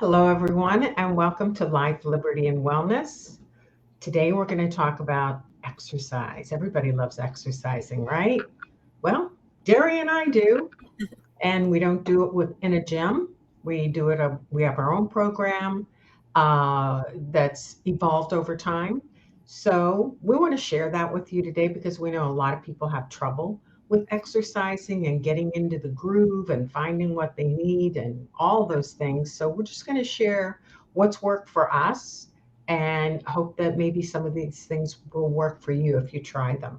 Hello, everyone, and welcome to Life, Liberty, and Wellness. Today, we're going to talk about exercise. Everybody loves exercising, right? Well, Derry and I do, and we don't do it in a gym. We do it. We have our own program that's evolved over time. So we want to share that with you today because we know a lot of people have trouble with exercising and getting into the groove and finding what they need and all those things. So we're just going to share what's worked for us and hope that maybe some of these things will work for you if you try them.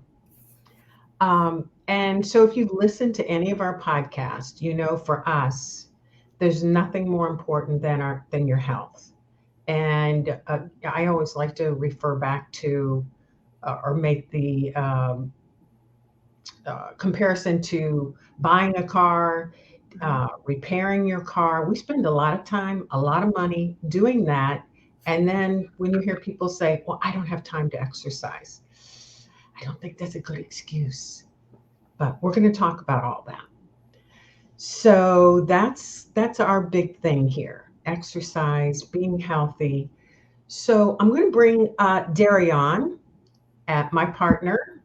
And so if you've listened to any of our podcasts, you know for us, there's nothing more important than your health. And I always like to refer back to or make the comparison to buying a car, repairing your car. We spend a lot of time, a lot of money doing that. And then when you hear people say, well, I don't have time to exercise, I don't think that's a good excuse. But we're going to talk about all that. So that's our big thing here: exercise, being healthy. So I'm going to bring Derry on, at my partner,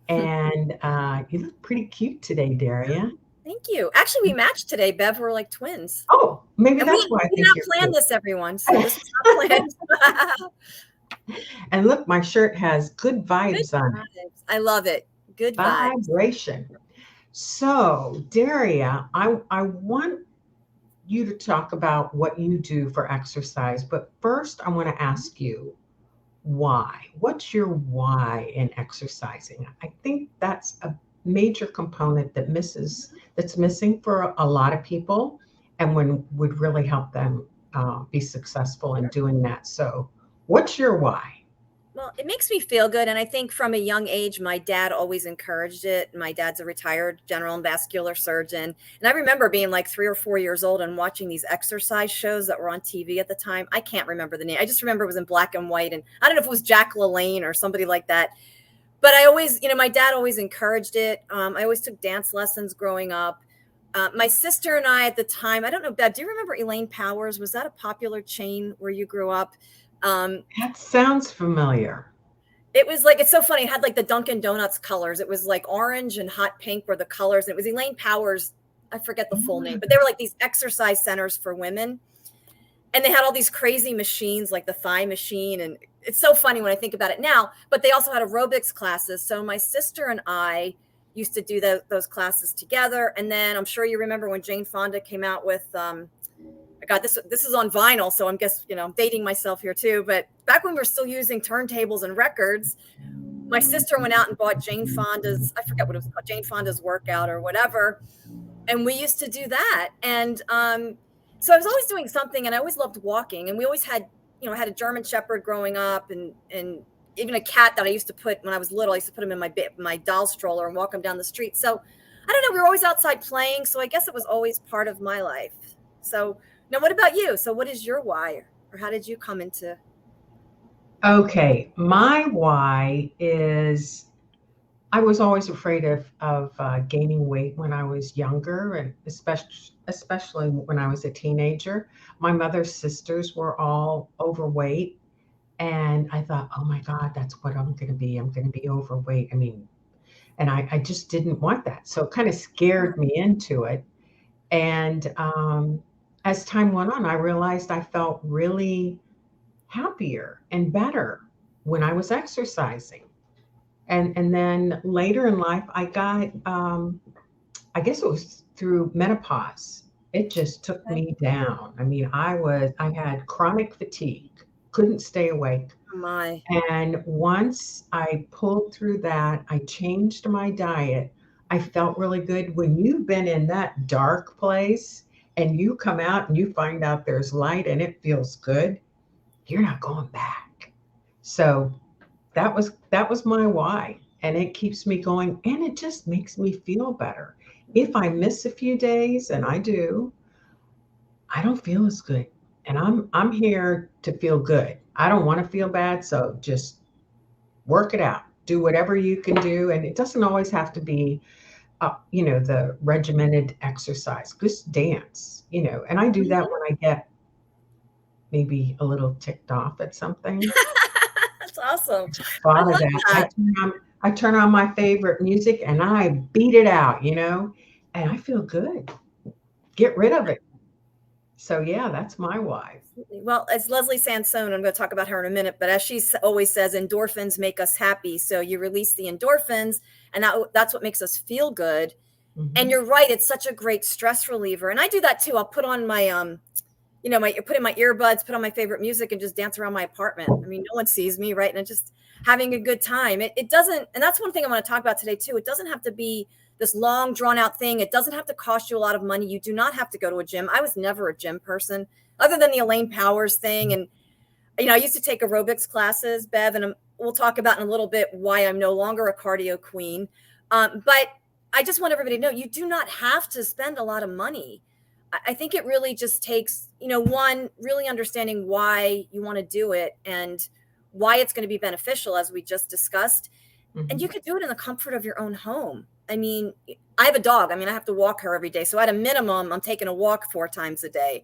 and you look pretty cute today, Daria. Thank you. Actually, we matched today, Bev. We're like twins. Oh, maybe And that's why I we did think not you're plan cute. this, everyone. So this is not planned. And look, my shirt has good Good vibes on it. vibes. I love it. Good vibes. Vibration. So, Daria, I want you to talk about what you do for exercise, but first I want to ask you why. What's your why in exercising? I think that's a major component that's missing for a lot of people, and would really help them be successful in doing that. So, what's your why? Well, it makes me feel good. And I think from a young age, my dad always encouraged it. My dad's a retired general and vascular surgeon. And I remember being like 3 or 4 years old and watching these exercise shows that were on TV at the time. I can't remember the name. I just remember it was in black and white. And I don't know if it was Jack LaLanne or somebody like that. But I always, my dad always encouraged it. I always took dance lessons growing up. My sister and I at the time, I don't know, Bev, do you remember Elaine Powers? Was that a popular chain where you grew up? That sounds familiar. It was like, it's so funny. It had like the Dunkin' Donuts colors. It was like orange and hot pink were the colors. And it was Elaine Powers. I forget the full name, but they were like these exercise centers for women. And they had all these crazy machines like the thigh machine. And it's so funny when I think about it now, but they also had aerobics classes. So my sister and I used to do those classes together. And then I'm sure you remember when Jane Fonda came out with, God, this is on vinyl, so I'm dating myself here too. But back when we were still using turntables and records, my sister went out and bought Jane Fonda's, I forget what it was called, Jane Fonda's Workout or whatever. And we used to do that. And so I was always doing something, and I always loved walking. And we always had, I had a German Shepherd growing up, and even a cat that I used to put when I was little. I used to put him in my doll stroller and walk him down the street. So I don't know, we were always outside playing. So I guess it was always part of my life. So now, what about you? So what is your why, or how did you come into? Okay, my why is I was always afraid of gaining weight when I was younger, and especially when I was a teenager. My mother's sisters were all overweight, and I thought, oh my God, that's what I'm going to be. I'm going to be overweight. I mean, and I just didn't want that, so it kind of scared me into it. And as time went on, I realized I felt really happier and better when I was exercising. And then later in life, I got I guess it was through menopause. It just took Okay. me down. I mean, I had chronic fatigue, couldn't stay awake. Oh my. And once I pulled through that, I changed my diet. I felt really good. When you've been in that dark place and you come out and you find out there's light and it feels good, you're not going back. So that was my why. And it keeps me going, and it just makes me feel better. If I miss a few days, and I do, I don't feel as good. And I'm here to feel good. I don't want to feel bad, so just work it out. Do whatever you can do, and it doesn't always have to be the regimented exercise. Just dance. And I do that when I get maybe a little ticked off at something. That's awesome. I Thought of love that. that. I turn on my favorite music and I beat it out, and I feel good. Get rid of it. So yeah, that's my why. Absolutely. Well, as Leslie Sansone, I'm going to talk about her in a minute, but as she always says, endorphins make us happy. So you release the endorphins, and that's what makes us feel good. And Hmm. you're right, it's such a great stress reliever. And I do that too. I'll put on my put in my earbuds, put on my favorite music, and just dance around my apartment. I mean, no one sees me, right? And I'm just having a good time. It doesn't, and that's one thing I want to talk about today too. It doesn't have to be this long, drawn out thing. It doesn't have to cost you a lot of money. You do not have to go to a gym. I was never a gym person, other than the Elaine Powers thing. And I used to take aerobics classes, Bev, and we'll talk about in a little bit why I'm no longer a cardio queen. But I just want everybody to know you do not have to spend a lot of money. I think it really just takes, one, really understanding why you want to do it and why it's going to be beneficial, as we just discussed. And you Hmm. could do it in the comfort of your own home. I mean, I have a dog. I mean, I have to walk her every day. So at a minimum, I'm taking a walk 4 times a day.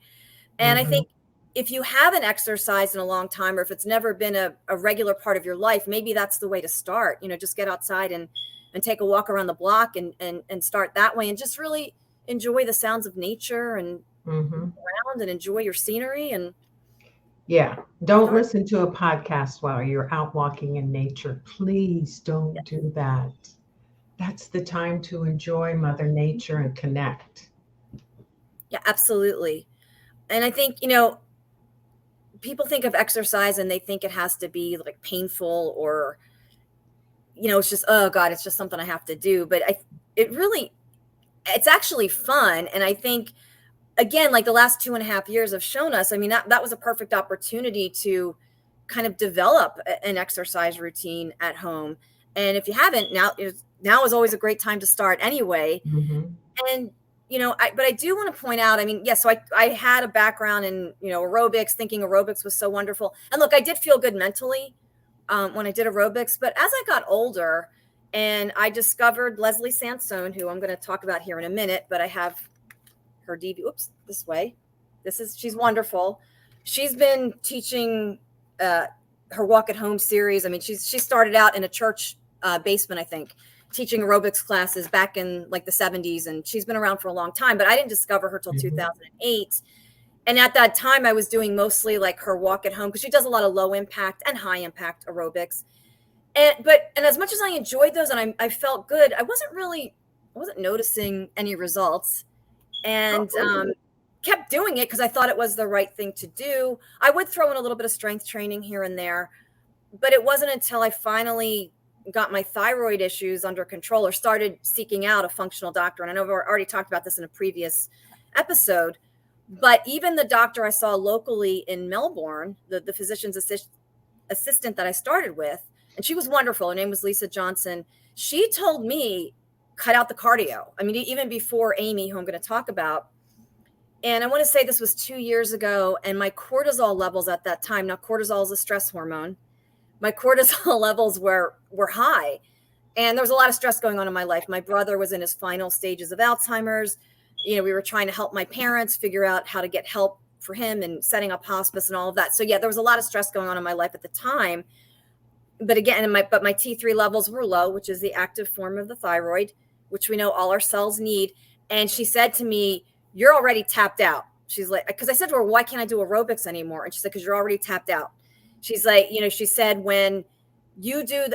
And I Hmm. think if you haven't exercised in a long time, or if it's never been a regular part of your life, maybe that's the way to start. Just get outside and take a walk around the block and start that way, and just really enjoy the sounds of nature and Hmm. around and enjoy your scenery and Yeah. Don't start. listen to a podcast while you're out walking in nature. Please don't Yeah, do that. That's the time to enjoy Mother Nature and connect. yeah, absolutely. And I think, people think of exercise and they think it has to be like painful, or, it's just, oh God, it's just something I have to do. But it really, it's actually fun. And I think, again, like the last 2.5 years have shown us, I mean, that was a perfect opportunity to kind of develop an exercise routine at home. And if you haven't, now is always a great time to start anyway. Hmm. And, but I do want to point out, I mean, yes, so I had a background in, aerobics, thinking aerobics was so wonderful. And look, I did feel good mentally when I did aerobics, but as I got older and I discovered Leslie Sansone, who I'm going to talk about here in a minute, but I have her DV. Oops, this way. She's wonderful. She's been teaching her Walk at Home series. I mean, she started out in a church basement, I think, teaching aerobics classes back in like the 70s, and she's been around for a long time. But I didn't discover her till Hmm. 2008. And at that time, I was doing mostly like her Walk at Home, because she does a lot of low impact and high impact aerobics. And as much as I enjoyed those and I felt good, I wasn't noticing any results, and kept doing it because I thought it was the right thing to do. I would throw in a little bit of strength training here and there, but it wasn't until I finally got my thyroid issues under control or started seeking out a functional doctor. And I know we've already talked about this in a previous episode, but even the doctor I saw locally in Melbourne, the physician's assistant that I started with, and she was wonderful. Her name was Lisa Johnson. She told me, cut out the cardio. I mean, even before Amy, who I'm going to talk about. And I want to say this was 2 years ago, and my cortisol levels at that time, now cortisol is a stress hormone, my cortisol levels were high. And there was a lot of stress going on in my life. My brother was in his final stages of Alzheimer's. We were trying to help my parents figure out how to get help for him and setting up hospice and all of that. So yeah, there was a lot of stress going on in my life at the time. But again, my T3 levels were low, which is the active form of the thyroid, which we know all our cells need. And she said to me, "You're already tapped out." She's like, because I said to her, "Why can't I do aerobics anymore?" And she said, "Because you're already tapped out." She's like, she said, when you do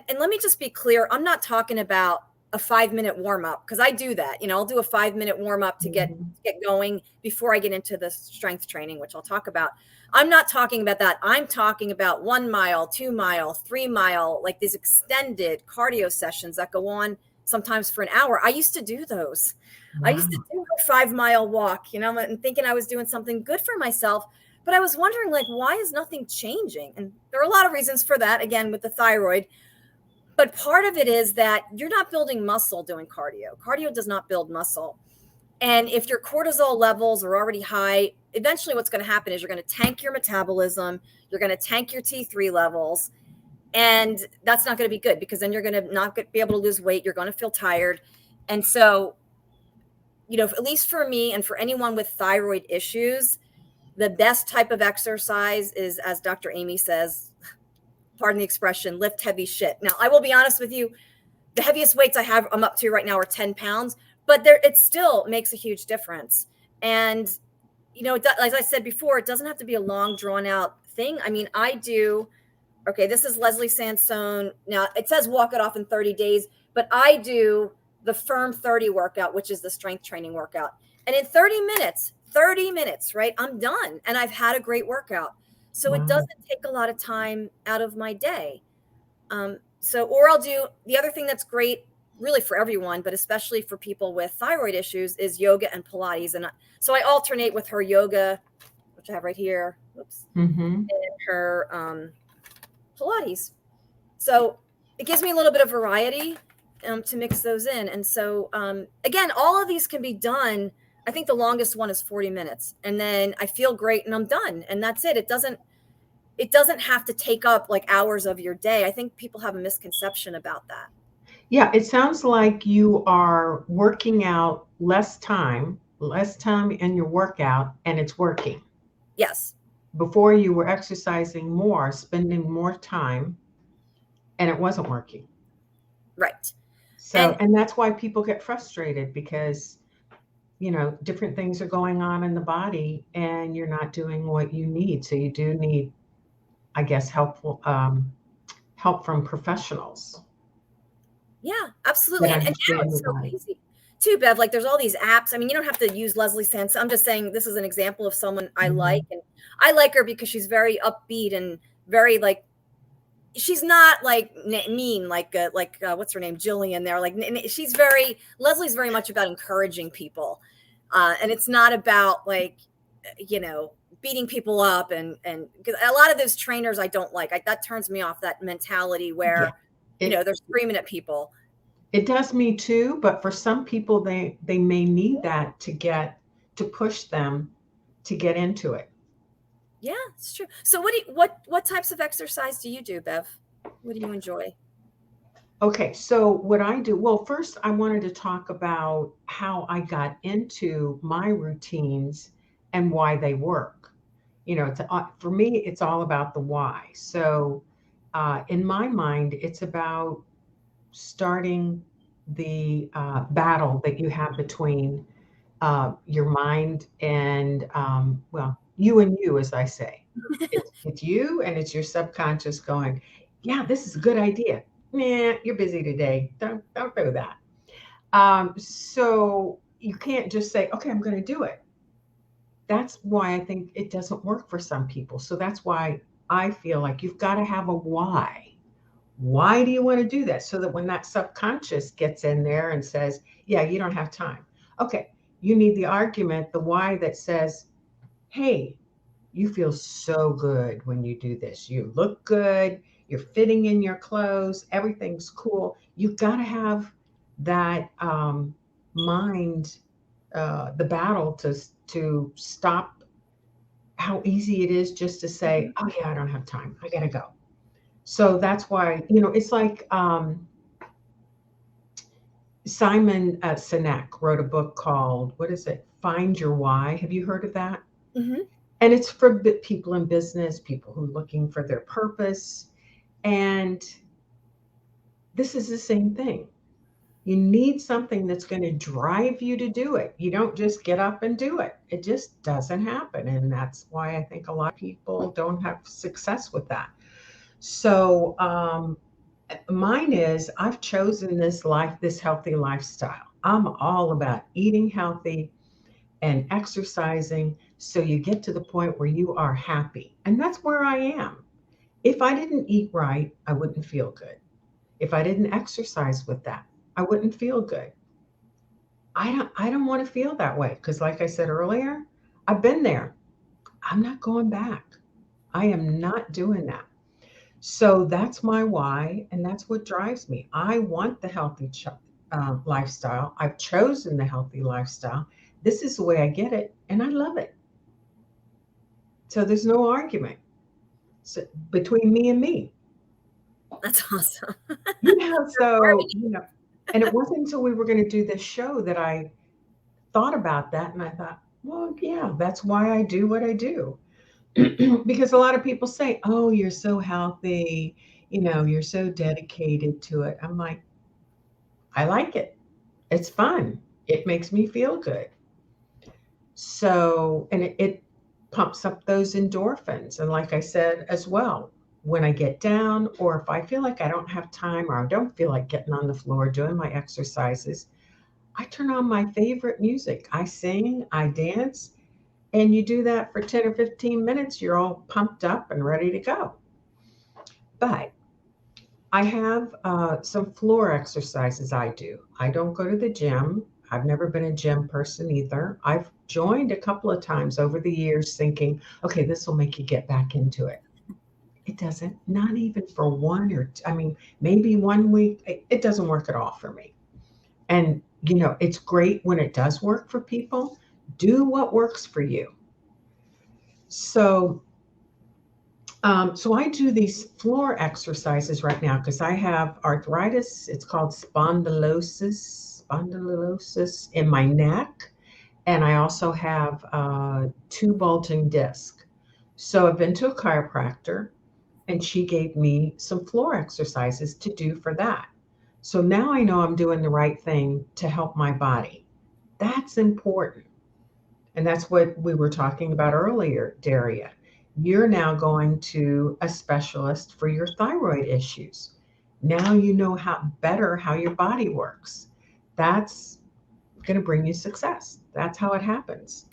and let me just be clear, I'm not talking about a 5-minute warm up, because I do that. I'll do a 5-minute warm up to get Hmm. going before I get into the strength training, which I'll talk about. I'm not talking about that. I'm talking about 1 mile, 2 mile, 3 mile, like these extended cardio sessions that go on sometimes for an hour. I used to do those. I used to Wow. do a 5-mile walk, and thinking I was doing something good for myself. But I was wondering, like, why is nothing changing? And there are a lot of reasons for that, again, with the thyroid. But part of it is that you're not building muscle doing cardio. Cardio does not build muscle. And if your cortisol levels are already high, eventually what's going to happen is you're going to tank your metabolism, you're going to tank your T3 levels, and that's not going to be good, because then you're going to not be able to lose weight. You're going to feel tired. And so, at least for me and for anyone with thyroid issues, The best type of exercise is, as Dr. Amy says, pardon the expression, lift heavy shit. Now, I will be honest with you. The heaviest weights I'm up to right now are 10 pounds, but it still makes a huge difference. And, as I said before, it doesn't have to be a long drawn out thing. I mean, this is Leslie Sansone. Now it says walk it off in 30 days, but I do the Firm 30 workout, which is the strength training workout. And in 30 minutes, right, I'm done. And I've had a great workout. So It doesn't take a lot of time out of my day. Or I'll do the other thing that's great really for everyone, but especially for people with thyroid issues, is yoga and Pilates. And so I alternate with her yoga, which I have right here, and her Pilates. So it gives me a little bit of variety to mix those in. And so, again, all of these can be done. I think the longest one is 40 minutes. And then I feel great and I'm done. And that's it. It doesn't have to take up like hours of your day. I think people have a misconception about that. Yeah, it sounds like you are working out less time in your workout, and it's working. Yes. Before you were exercising more, spending more time, and it wasn't working. Right. So, and that's why people get frustrated, because, different things are going on in the body and you're not doing what you need. So you do need, I guess, help from professionals. Yeah, absolutely. And now it's so easy too, Bev. Like there's all these apps. I mean, you don't have to use Leslie Sansone. I'm just saying this is an example of someone I like. And I like her because she's very upbeat and very like, she's not like mean, like what's her name? Jillian there. Like Leslie's very much about encouraging people. And it's not about like, beating people up and because a lot of those trainers I don't like. That turns me off, that mentality where, they're screaming at people. It does me too, but for some people, they may need that to push them to get into it. Yeah, it's true. So what types of exercise do you do, Bev? What do you enjoy? Okay, so what I do, well, first I wanted to talk about how I got into my routines and why they work. For me, it's all about the why. So in my mind, it's about starting the battle that you have between your mind and, you and you, as I say. It's you and it's your subconscious going, yeah, this is a good idea. Nah, you're busy today. Don't do that. So you can't just say, okay, I'm going to do it. That's why I think it doesn't work for some people. So that's why I feel like you've got to have a why. Why do you want to do that? So that when that subconscious gets in there and says, yeah, you don't have time. Okay, you need the argument, the why that says, hey, you feel so good when you do this. You look good. You're fitting in your clothes. Everything's cool. You've got to have that mind, the battle to stop how easy it is just to say, oh yeah, I don't have time. I got to go. So that's why, it's like Simon Sinek wrote a book called, what is it? Find Your Why. Have you heard of that? Mm-hmm. And it's for people in business, people who are looking for their purpose. And this is the same thing. You need something that's going to drive you to do it. You don't just get up and do it. It just doesn't happen. And that's why I think a lot of people don't have success with that. So mine is, I've chosen this healthy lifestyle. I'm all about eating healthy and exercising, so you get to the point where you are happy. And that's where I am. If I didn't eat right, I wouldn't feel good. If I didn't exercise with that, I wouldn't feel good. I don't want to feel that way, because like I said earlier, I've been there. I'm not going back. I am not doing that. So that's my why, and that's what drives me. I want the healthy lifestyle. I've chosen the healthy lifestyle. This is the way I get it, and I love it. So there's no argument between me and me. That's awesome. And it wasn't until we were going to do this show that I thought about that, and I thought, Well, yeah, that's why I do what I do. Because a lot of people say, "Oh, you're so healthy, you're so dedicated to it." I'm like, I like it. It's fun. It makes me feel good. So, and it pumps up those endorphins. And like I said as well, when I get down, or if I feel like I don't have time, or I don't feel like getting on the floor doing my exercises, I turn on my favorite music. I sing, I dance, and you do that for 10 or 15 minutes, you're all pumped up and ready to go. But I have some floor exercises I do. I don't go to the gym. I've never been a gym person either. I've joined a couple of times over the years thinking, okay, this will make you get back into it. It doesn't, not even for one or, I mean, maybe one week. It doesn't work at all for me. And, it's great when it does work for people. Do what works for you. So so I do these floor exercises right now because I have arthritis. It's called spondylosis in my neck, and I also have two bulging discs. So I've been to a chiropractor, and she gave me some floor exercises to do for that. So now I know I'm doing the right thing to help my body. That's important. And that's what we were talking about earlier, Daria. You're now going to a specialist for your thyroid issues. Now you know how your body works. That's going to bring you success. That's how it happens.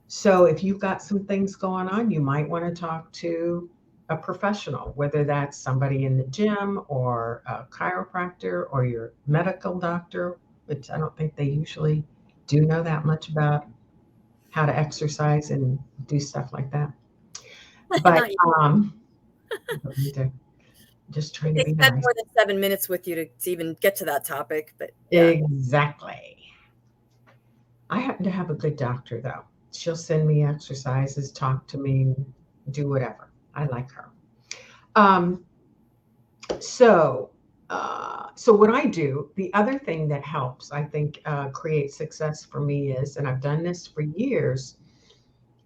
So if you've got some things going on, you might want to talk to a professional, whether that's somebody in the gym or a chiropractor or your medical doctor, which I don't think they usually do know that much about how to exercise and do stuff like that. But Not um, I don't need to, just trying to they be spend nice. more than 7 minutes with you to even get to that topic. But yeah. Exactly. I happen to have a good doctor though. She'll send me exercises, talk to me, do whatever. I like her. Um, so, so what I do, the other thing that helps, I think, create success for me is, and I've done this for years,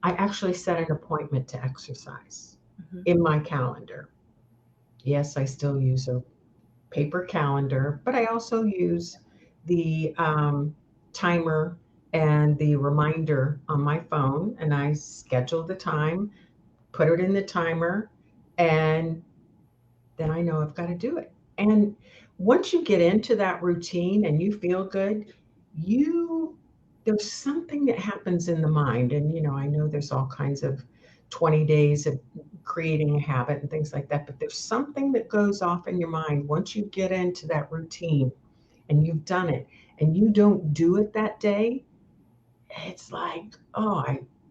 I actually set an appointment to exercise Mhm. in my calendar. Yes, I still use a paper calendar, but I also use the timer and the reminder on my phone, and I schedule the time, put it in the timer, and then I know I've got to do it. And once you get into that routine and you feel good, you there's something that happens in the mind. And I know there's all kinds of 20 days of creating a habit and things like that, but there's something that goes off in your mind once you get into that routine and you've done it and you don't do it that day. It's like,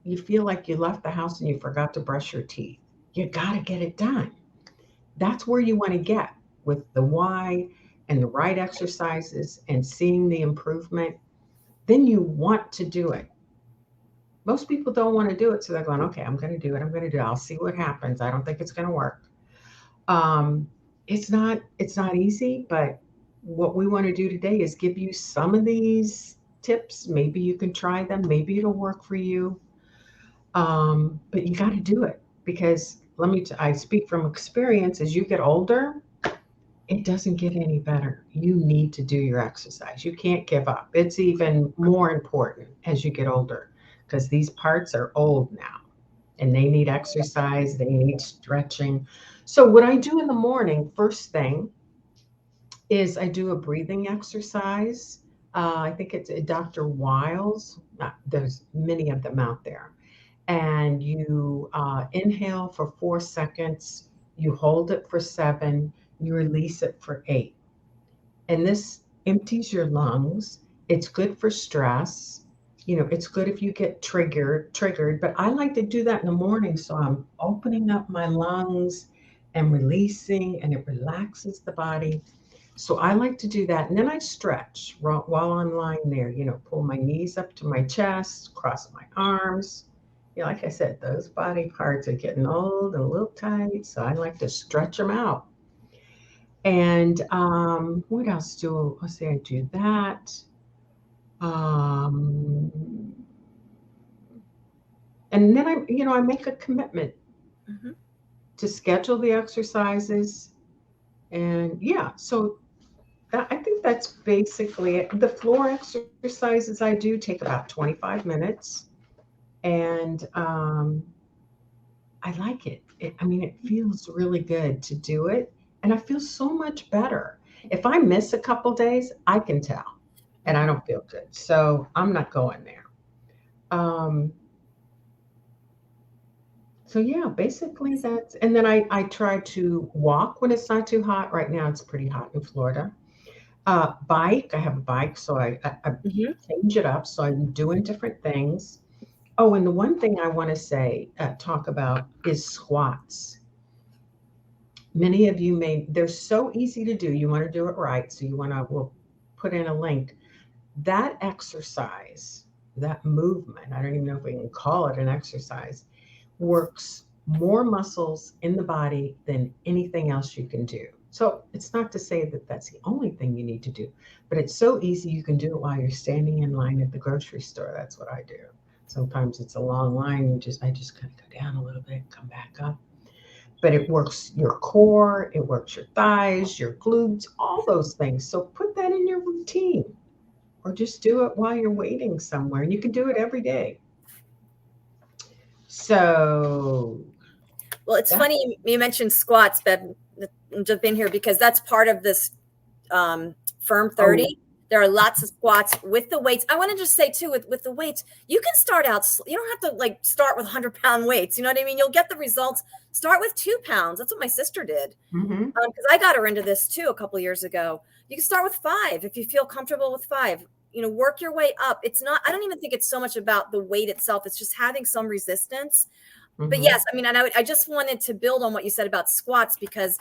you feel like you left the house and you forgot to brush your teeth. You got to get it done. That's where you want to get with the why and the right exercises and seeing the improvement. Then you want to do it. Most people don't want to do it, so they're going, okay, I'm going to do it. I'm going to do it. I'll see what happens. I don't think it's going to work. Um, it's not easy, but what we want to do today is give you some of these tips. Maybe you can try them. Maybe it'll work for you. But you got to do it because I speak from experience. As you get older, it doesn't get any better. You need to do your exercise. You can't give up. It's even more important as you get older because these parts are old now and they need exercise, they need stretching. So, what I do in the morning, first thing, is I do a breathing exercise. I think it's Dr. Wiles. There's many of them out there. And you inhale for 4 seconds, you hold it for seven, you release it for eight. And this empties your lungs. It's good for stress. It's good if you get triggered, but I like to do that in the morning so I'm opening up my lungs and releasing and it relaxes the body. So I like to do that. And then I stretch while I'm lying there, pull my knees up to my chest, cross my arms. Like I said, those body parts are getting old and a little tight. So I like to stretch them out. And what else let's say I do that. Um, And then I make a commitment Mm-hmm. to schedule the exercises. And yeah, so I think that's basically it. The floor exercises I do take about 25 minutes. And I like it. I mean, it feels really good to do it. And I feel so much better. If I miss a couple days, I can tell. And I Mm-hmm. don't feel good. So I'm not going there. Um, so yeah, basically that's, and then I try to walk when it's not too hot. Right now it's pretty hot in Florida. Bike, I have a bike, so I Mm-hmm. change it up. So I'm doing different things. Oh, and the one thing I want to say, talk about is squats. Many of you they're so easy to do. You want to do it right. So we'll put in a link. That exercise, that movement, I don't even know if we can call it an exercise, works more muscles in the body than anything else you can do. So it's not to say that that's the only thing you need to do, but it's so easy you can do it while you're standing in line at the grocery store. That's what I do. Sometimes it's a long line. I just kind of go down a little bit, come back up. But it works your core, it works your thighs, your glutes, all those things. So put that in your routine or just do it while you're waiting somewhere. And you can do it every day. So Well, it's that, funny you mentioned squats, Bev. Jump in here because that's part of this Firm oh, 30. There are lots of squats with the weights. I want to just say too, with the weights, you can start out. You don't have to like start with 100-pound weights. You know what I mean? You'll get the results. Start with 2 pounds. That's what my sister did mm-hmm. because I got her into this too a couple years ago. You can start with 5 if you feel comfortable with 5. Work your way up. It's not. I don't even think it's so much about the weight itself. It's just having some resistance. But Mm-hmm. yes, I mean, and I just wanted to build on what you said about squats because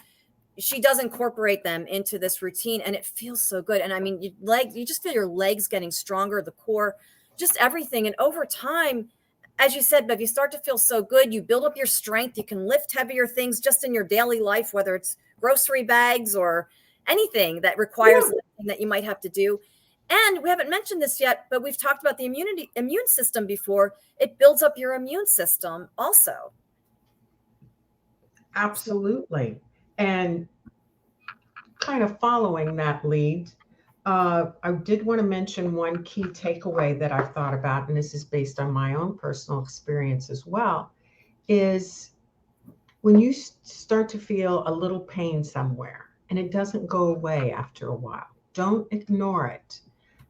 she does incorporate them into this routine and it feels so good. And I mean, you just feel your legs getting stronger, the core, just everything. And over time, as you said, Bev, you start to feel so good. You build up your strength. You can lift heavier things just in your daily life, whether it's grocery bags or anything that requires Yeah, lifting that you might have to do. And we haven't mentioned this yet, but we've talked about the immune system before. It builds up your immune system also. absolutely. And kind of following that lead, I did want to mention one key takeaway that I've thought about, and this is based on my own personal experience as well, is when you start to feel a little pain somewhere and it doesn't go away after a while, don't ignore it.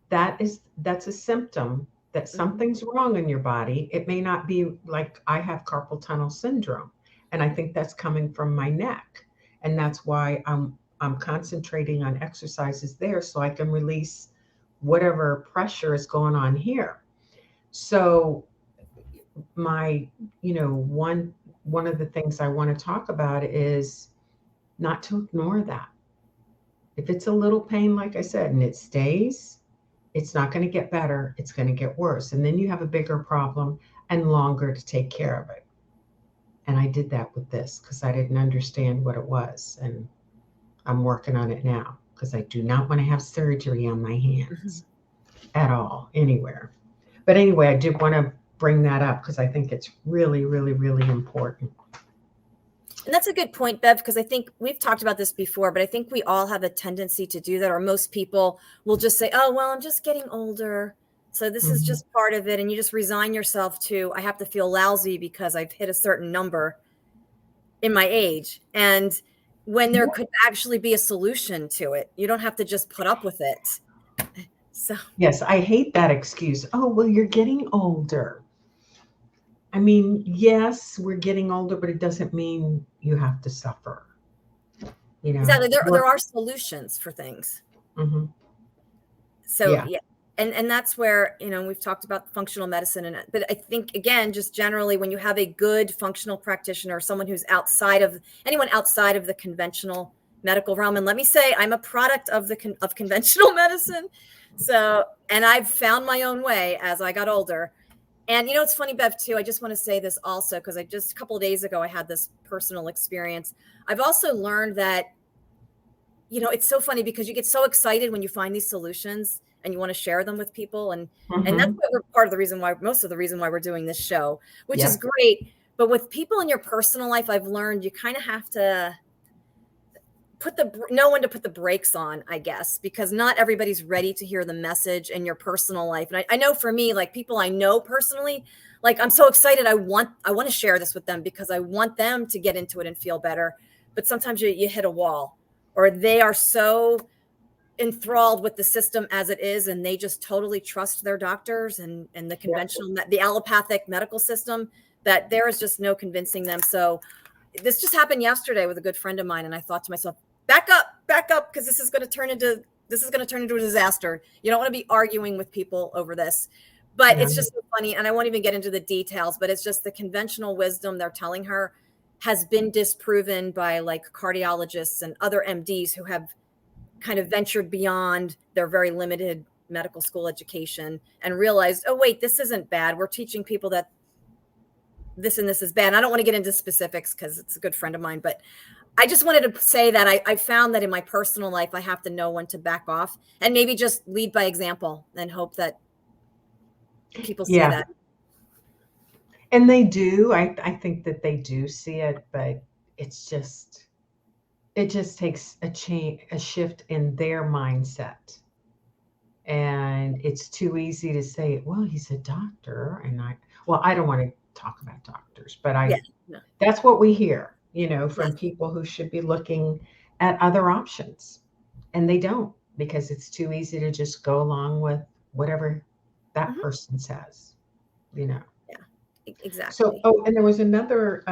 That's a symptom that something's wrong in your body. It may not be like I have carpal tunnel syndrome, and I think that's coming from my neck, and that's why I'm concentrating on exercises there so I can release whatever pressure is going on here. So my, one of the things I want to talk about is not to ignore that. If it's a little pain, like I said, and it stays, it's not going to get better. It's going to get worse. And then you have a bigger problem and longer to take care of it. And I did that with this because I didn't understand what it was. And I'm working on it now because I do not want to have surgery on my hands at all, anywhere. But anyway, I did want to bring that up because I think it's really, really, really important. And that's a good point, Bev, because I think we've talked about this before, but I think we all have a tendency to do that, or most people will just say, oh, well, I'm just getting older. So this is Mhm. just part of it. And you just resign yourself to, I have to feel lousy because I've hit a certain number in my age. And when there could actually be a solution to it, you don't have to just put up with it. So, Yes, I hate that excuse. Oh, well, you're getting older. I mean, yes, we're getting older, but it doesn't mean you have to suffer. exactly. There Work. are solutions for things. Hmm. So Yeah. yeah, and that's where we've talked about functional medicine, but I think again, just generally, when you have a good functional practitioner, someone who's outside of the conventional medical realm, and let me say, I'm a product of of conventional medicine, so and I've found my own way as I got older. And it's funny, Bev, too. I just want to say this also because I just a couple of days ago I had this personal experience. I've also learned that it's so funny because you get so excited when you find these solutions and you want to share them with people. And that's Mhm. what we're part of the reason why, most of the reason why we're doing this show, which is Yep. great. But with people in your personal life, I've learned you kind of have to know when to put the brakes on, I guess, because not everybody's ready to hear the message in your personal life. And I know for me, like people I know personally, like I'm so excited. I want to share this with them because I want them to get into it and feel better. But sometimes you hit a wall, or they are so enthralled with the system as it is, and they just totally trust their doctors and the Yep. conventional, the allopathic medical system, that there is just no convincing them. So this just happened yesterday with a good friend of mine, and I thought to myself, back up, because this is going to turn into a disaster. You don't want to be arguing with people over this. But Yeah. it's just so funny, and I won't even get into the details, but it's just the conventional wisdom they're telling her has been disproven by like cardiologists and other MDs who have kind of ventured beyond their very limited medical school education and realized, oh wait, this isn't bad. We're teaching people that this and this is bad. And I don't want to get into specifics because it's a good friend of mine, but I just wanted to say that I found that in my personal life, I have to know when to back off and maybe just lead by example and hope that people see Yeah. that. And they do. I think that they do see it, but it's just it just takes a shift in their mindset. And it's too easy to say, well, he's a doctor. And I don't want to talk about doctors, but Yeah. No. that's what we hear, Yes. from people who should be looking at other options. And they don't, because it's too easy to just go along with whatever that Mhm. person says. Yeah, So, exactly. and there was another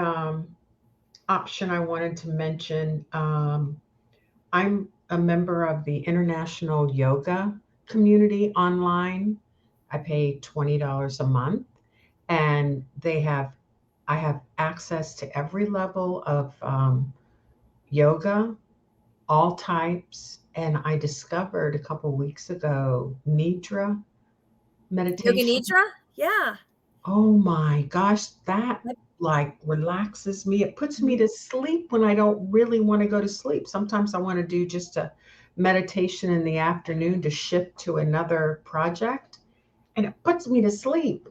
option I wanted to mention. I'm a member of the International Yoga Community online. I pay $20 a month, and I have access to every level of yoga, all types. And I discovered a couple weeks ago Nidra Yoga meditation. Nidra? Yeah. Oh my gosh, that like relaxes me. It puts me Mhm. to sleep when I don't really want to go to sleep. Sometimes I want to do just a meditation in the afternoon to shift to another project, and it puts me to sleep.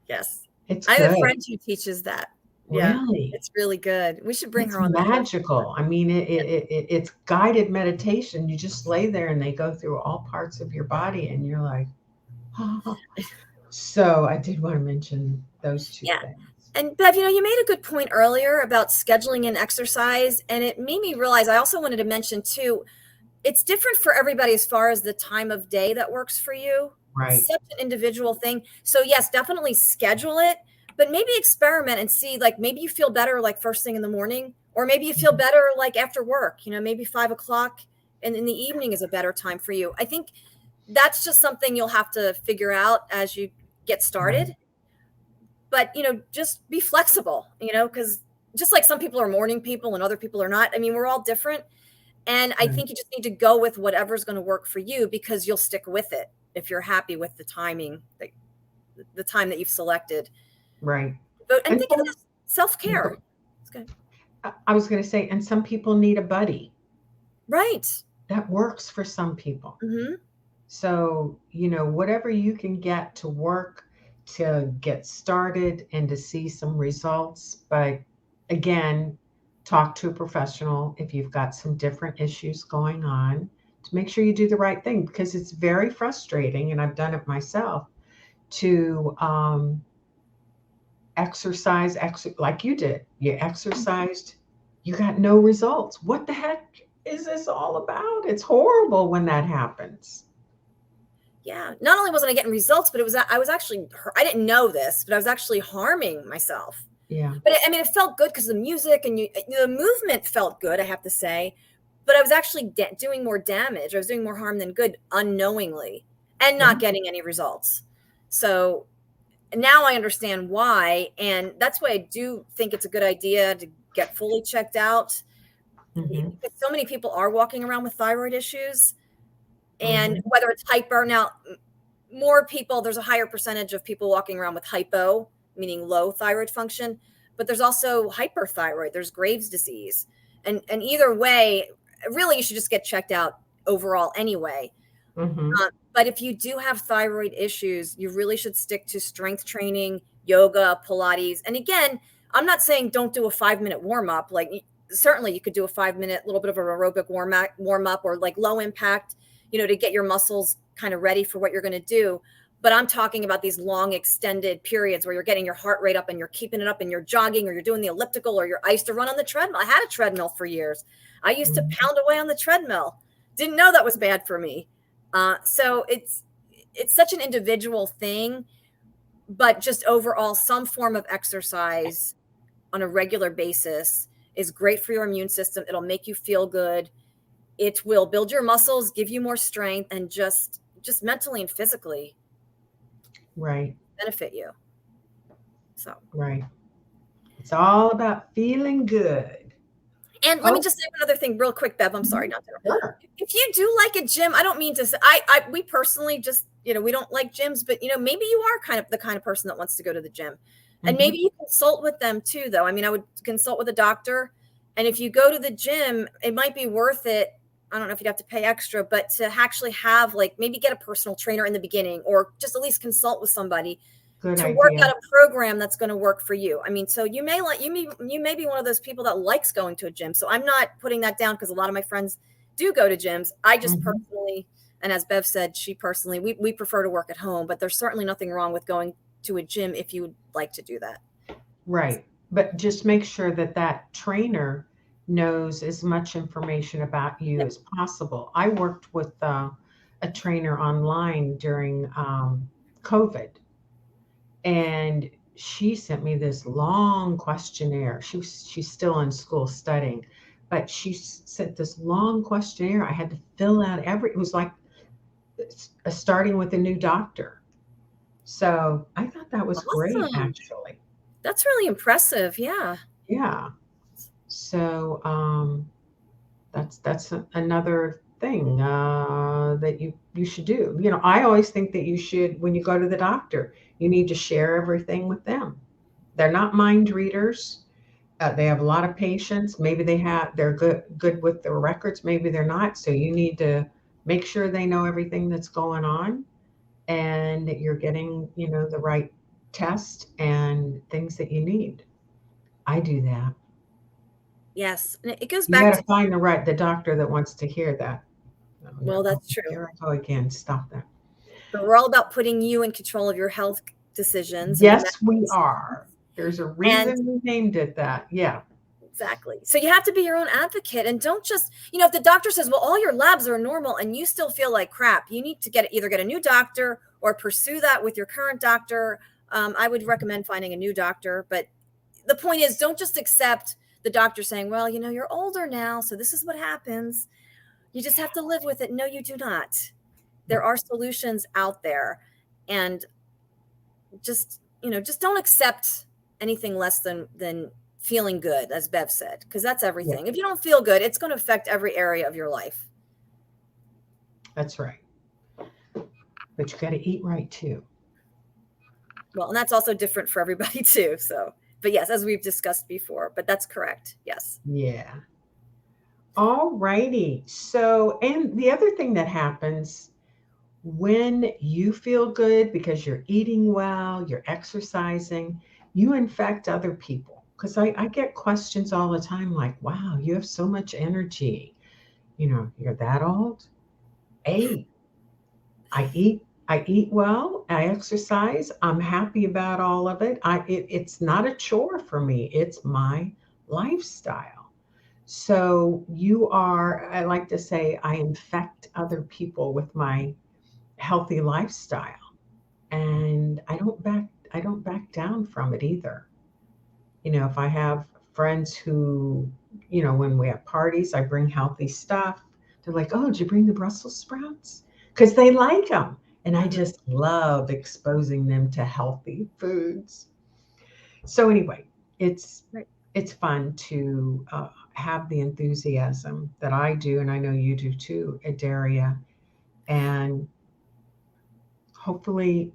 Yes. It's I have a good. friend who teaches that. Yeah. Really. It's really good. We should bring It's her on the show. magical. I mean, it's guided meditation. You just lay there and they go through all parts of your body, and you're like, "Ah." So I did want to mention those two Yeah. things. And Bev, you made a good point earlier about scheduling and exercise. And it made me realize I also wanted to mention too, it's different for everybody as far as the time of day that works for you. It's Right. such an individual thing. So yes, definitely schedule it, but maybe experiment and see, like maybe you feel better like first thing in the morning, or maybe you feel Mhm. better like after work, maybe 5 o'clock and in the evening is a better time for you. I think that's just something you'll have to figure out as you get Right. started. But just be flexible, because just like some people are morning people and other people are not. I mean, we're all different. And I Right. think you just need to go with whatever's going to work for you, because you'll stick with it if you're happy with the timing, the time that you've selected. Right. But and And think of it as self-care. It's good. I was going to say, and some people need a buddy. Right. That works for some people. Hmm. So, whatever you can get to work to get started and to see some results. But again, talk to a professional if you've got some different issues going on, to make sure you do the right thing, because it's very frustrating. And I've done it myself to exercise, like you did. You exercised, you got no results. What the heck is this all about? It's horrible when that happens. Yeah. Not only wasn't I getting results, but I was actually, I didn't know this, but I was actually harming myself. Yeah. But I mean, it felt good because the music and the movement felt good, I have to say. But I was actually doing more damage. I was doing more harm than good unknowingly and Yeah. not getting any results. So now I understand why. And that's why I do think it's a good idea to get fully checked out. Hmm. Because so many people are walking around with thyroid issues. And Hmm. whether it's hyper, now more people, there's a higher percentage of people walking around with hypo, meaning low thyroid function, but there's also hyperthyroid, there's Graves' disease. And either way, really you should just get checked out overall anyway. Mm-hmm. But if you do have thyroid issues, you really should stick to strength training, yoga, Pilates. And again, I'm not saying don't do a 5-minute warm up. Like certainly you could do a 5-minute little bit of an aerobic warm up or like low impact, to get your muscles kind of ready for what you're going to do. But I'm talking about these long extended periods where you're getting your heart rate up and you're keeping it up and you're jogging or you're doing the elliptical or I used to run on the treadmill. I had a treadmill for years. I used to Mm-hmm. pound away on the treadmill. Didn't know that was bad for me. So it's such an individual thing, but just overall, some form of exercise on a regular basis is great for your immune system. It'll make you feel good. It will build your muscles, give you more strength, and just mentally and physically Right. benefit you. So, Right. It's all about feeling good. and let me Oh, just say another thing real quick, Bev. I'm sorry, not to. sure. If you do like a gym, I don't mean to say, we personally just, we don't like gyms, but maybe you are kind of the kind of person that wants to go to the gym, and Mm-hmm. maybe you consult with them too, though. I mean, I would consult with a doctor, and if you go to the gym, it might be worth it. I don't know if you'd have to pay extra, but to actually have maybe get a personal trainer in the beginning, or just at least consult with somebody Good to work idea. out a program that's going to work for you. I mean, so you may be one of those people that likes going to a gym. So I'm not putting that down because a lot of my friends do go to gyms. I just Mm-hmm. personally, and as Bev said, she personally, we prefer to work at home, but there's certainly nothing wrong with going to a gym if you would like to do that. Right. But just make sure that that trainer knows as much information about you Yep. as possible. I worked with a trainer online during COVID, and she sent me this long questionnaire. She's still in school studying, but she sent this long questionnaire. I had to fill out it was like starting with a new doctor. So I thought that was great, Awesome. actually. That's really impressive. Yeah. Yeah. So that's another thing that you should do. I always think that you should, when you go to the doctor, you need to share everything with them. They're not mind readers. They have a lot of patience. Maybe they're good with their records. Maybe they're not. So you need to make sure they know everything that's going on, and that you're getting the right test and things that you need. I do that. Yes. And it goes You back got to, to find the doctor that wants to hear that. Oh, well, no. that's true. Here I go again. Stop that. But we're all about putting you in control of your health decisions and your Yes, medical we are. decisions. There's a And reason we named it that. Yeah. exactly. So you have to be your own advocate and don't just, if the doctor says, well, all your labs are normal and you still feel like crap, you need to either get a new doctor or pursue that with your current doctor. I would recommend finding a new doctor. But the point is, don't just accept the doctor saying, well, you're older now, so this is what happens. You just have to live with it. No, you do not. There are solutions out there. And just don't accept anything less than feeling good, as Bev said, because that's Yeah, everything. If you don't feel good, it's going to affect every area of your life. that's right. But you got to eat right too. Well, and that's also different for everybody too. So, but yes, as we've discussed before, but that's correct. Yes. Yeah. All righty. So, and the other thing that happens when you feel good because you're eating well, you're exercising, you infect other people. Because I get questions all the time like, wow, you have so much energy. You're that old? Hey, I eat well, I exercise, I'm happy about all of it. It's not a chore for me. It's my lifestyle. So I like to say, I infect other people with my healthy lifestyle, and I don't back down from it either. If I have friends who, when we have parties, I bring healthy stuff. They're like, "Oh, did you bring the Brussels sprouts?" Because they like them, and I Mhm. just love exposing them to healthy foods. So anyway, it's Right. it's fun to have the enthusiasm that I do, and I know you do too, Daria, and hopefully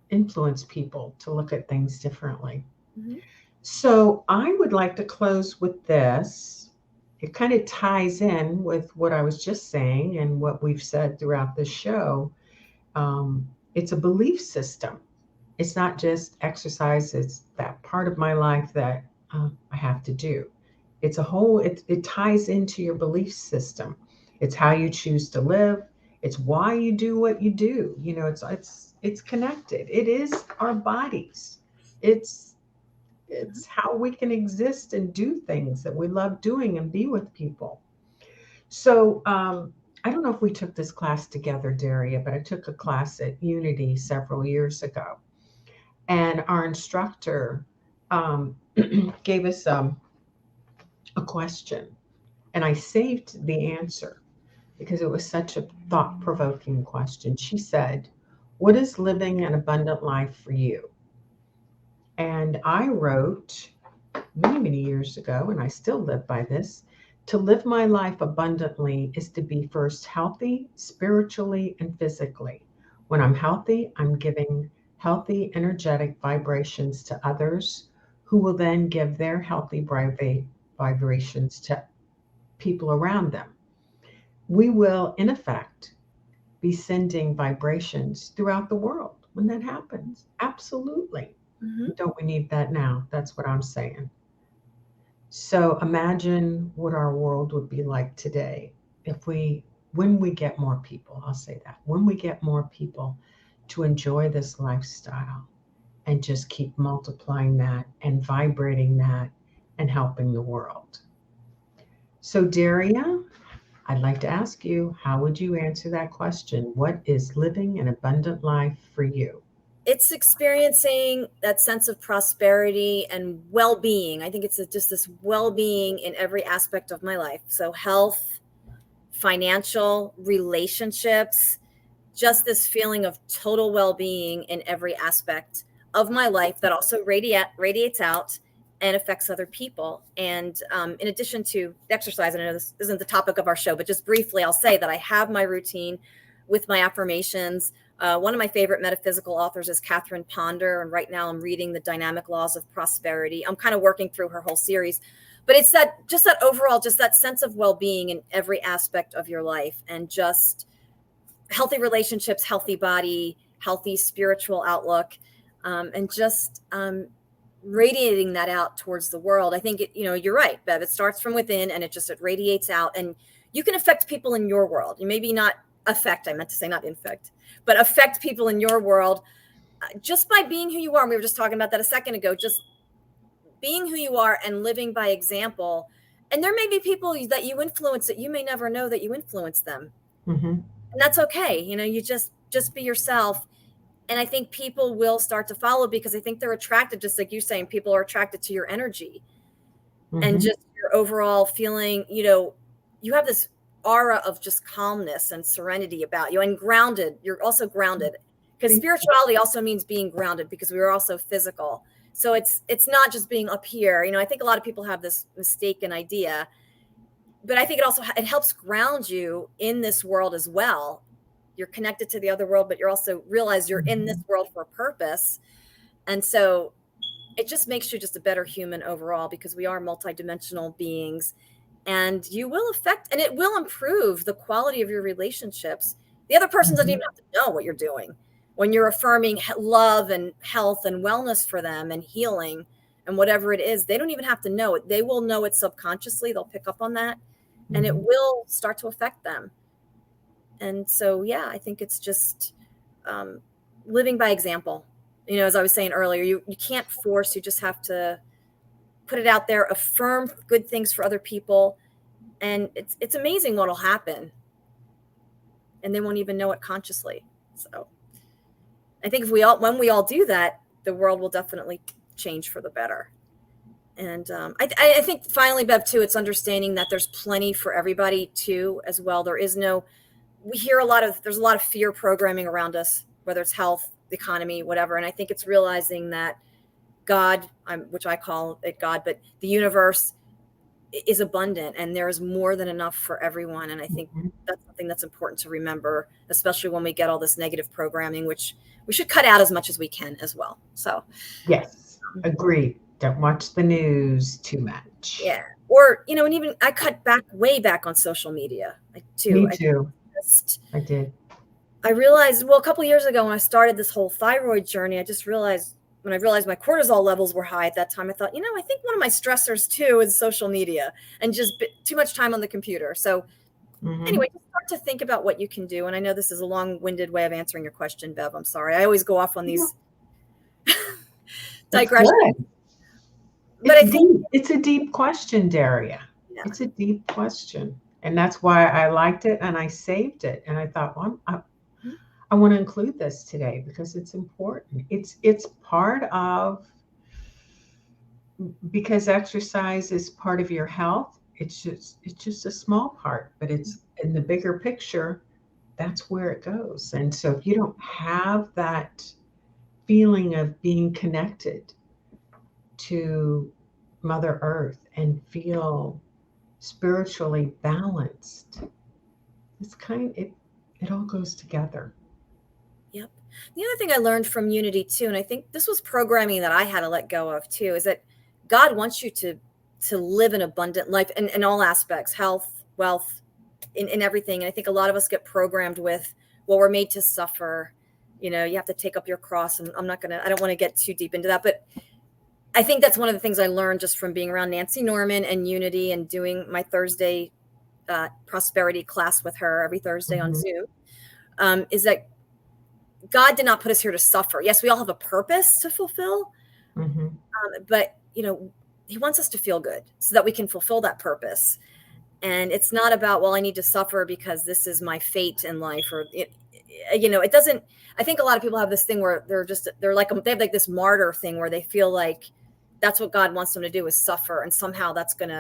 influence people to look at things differently. Mhm. So I would like to close with this. it kind of ties in with what I was just saying and what we've said throughout the show. It's a belief system. It's not just exercise, it's that part of my life that I have to do. It's a whole, it ties into your belief system. It's how you choose to live. It's why you do what you do. You know, it's connected. It is our bodies. It's it's how we can exist and do things that we love doing and be with people. So I don't know if we took this class together, Daria, but I took a class at Unity several years ago, and our instructor um, gave us a question, and I saved the answer because it was such a thought provoking question. She said, "What is living an abundant life for you?" And I wrote many, many years ago, and I still live by this: to live my life abundantly is to be first healthy, spiritually and physically. When I'm healthy, I'm giving healthy, energetic vibrations to others who will then give their healthy vibrations to people around them. We will, in effect, be sending vibrations throughout the world when that happens. Absolutely. Mm-hmm. Don't we need that now? That's what I'm saying. So imagine what our world would be like today if when we get more people, I'll say that, when we get more people to enjoy this lifestyle and just keep multiplying that and vibrating that and helping the world. So, Daria, I'd like to ask you, how would you answer that question? What is living an abundant life for you? It's experiencing that sense of prosperity and well-being. I think it's just this well-being in every aspect of my life. So health, financial, relationships, just this feeling of total well-being in every aspect of my life that also radiates out and affects other people. And in addition to exercise, and I know this isn't the topic of our show, but just briefly, I'll say that I have my routine with my affirmations. One of my favorite metaphysical authors is Catherine Ponder, and right now I'm reading The Dynamic Laws of Prosperity. I'm kind of working through her whole series, but it's that overall, just that sense of well-being in every aspect of your life, and just healthy relationships, healthy body, healthy spiritual outlook, and just radiating that out towards the world. I think you're right, Bev. It starts from within, and it radiates out, and you can affect people in your world. You maybe not affect, I meant to say not infect, but affect people in your world just by being who you are. And we were just talking about that a second ago, just being who you are and living by example. And there may be people that you influence that you may never know that you influence them. Mm-hmm. And that's okay. You just be yourself. And I think people will start to follow, because I think they're attracted, just like you're saying, people are attracted to your energy and just your overall feeling. You have this aura of just calmness and serenity about you, and grounded. You're also grounded, because spirituality also means being grounded, because we are also physical. So it's not just being up here. I think a lot of people have this mistaken idea, but I think it helps ground you in this world as well. You're connected to the other world, but you're also realize you're in this world for a purpose. And so it just makes you just a better human overall, because we are multidimensional beings, and you will affect, and it will improve the quality of your relationships. The other person doesn't even have to know what you're doing when you're affirming love and health and wellness for them and healing and whatever it is. They don't even have to know it. They will know it subconsciously. They'll pick up on that, and it will start to affect them. And so, yeah, I think it's just living by example. As I was saying earlier, you can't force, you just have to put it out there, affirm good things for other people. And it's amazing what'll happen. And they won't even know it consciously. So I think when we all do that, the world will definitely change for the better. And I think finally, Bev, too, it's understanding that there's plenty for everybody too, as well. There's a lot of fear programming around us, whether it's health, the economy, whatever. And I think it's realizing that God, which I call it God, but the universe is abundant, and there is more than enough for everyone. And I think that's something that's important to remember, especially when we get all this negative programming, which we should cut out as much as we can as well. So yes, agreed. Don't watch the news too much. Yeah. Or, you know, and even I cut back way back on social media, like, too. Me too. Just, I did. I realized, well, a couple of years ago when I started this whole thyroid journey, I just realized when I realized my cortisol levels were high at that time, I thought, you know, I think one of my stressors too is social media and just too much time on the computer. So anyway, just start to think about what you can do. And I know this is a long-winded way of answering your question, Bev. I'm sorry. I always go off on these digressions. But I think it's a deep question, Daria. Yeah. It's a deep question. And that's why I liked it and I saved it. And I thought, well, I want to include this today because it's important. It's part of, because exercise is part of your health. It's just a small part, but it's in the bigger picture. That's where it goes. And so if you don't have that feeling of being connected to Mother Earth and feel spiritually balanced, it all goes together. Yep. The other thing I learned from Unity too, and I think this was programming that I had to let go of too, is that God wants you to live an abundant life in all aspects, health, wealth, in everything. And I think a lot of us get programmed with, well, we're made to suffer. You know, you have to take up your cross. And I don't want to get too deep into that, but I think that's one of the things I learned just from being around Nancy Norman and Unity and doing my Thursday prosperity class with her every Thursday on Zoom, is that God did not put us here to suffer. Yes, we all have a purpose to fulfill, but, you know, he wants us to feel good so that we can fulfill that purpose. And it's not about, well, I need to suffer because this is my fate in life, or you know, it doesn't. I think a lot of people have this thing where they have like this martyr thing where they feel like that's what God wants them to do is suffer, and somehow that's going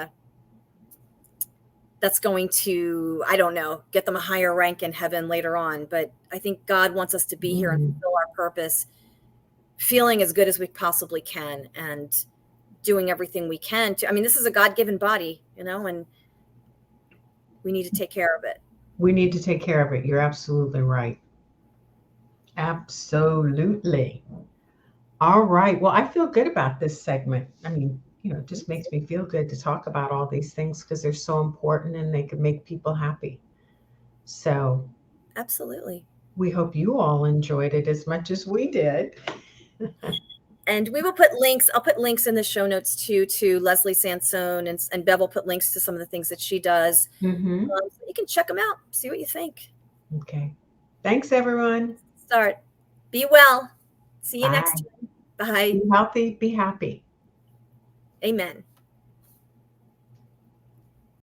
to, I don't know, get them a higher rank in heaven later on. But I think God wants us to be here and fulfill our purpose, feeling as good as we possibly can and doing everything we can to, I mean, this is a God-given body, you know, and we need to take care of it. We need to take care of it. You're absolutely right. Absolutely. All right. Well, I feel good about this segment. I mean, you know, it just makes me feel good to talk about all these things because they're so important and they can make people happy. So absolutely. We hope you all enjoyed it as much as we did. And we will put links. I'll put links in the show notes too, to Leslie Sansone, and Bev will put links to some of the things that she does. So you can check them out, see what you think. Okay. Thanks, everyone. Start. Be well. See you next time. Bye. Be healthy. Be happy. Amen.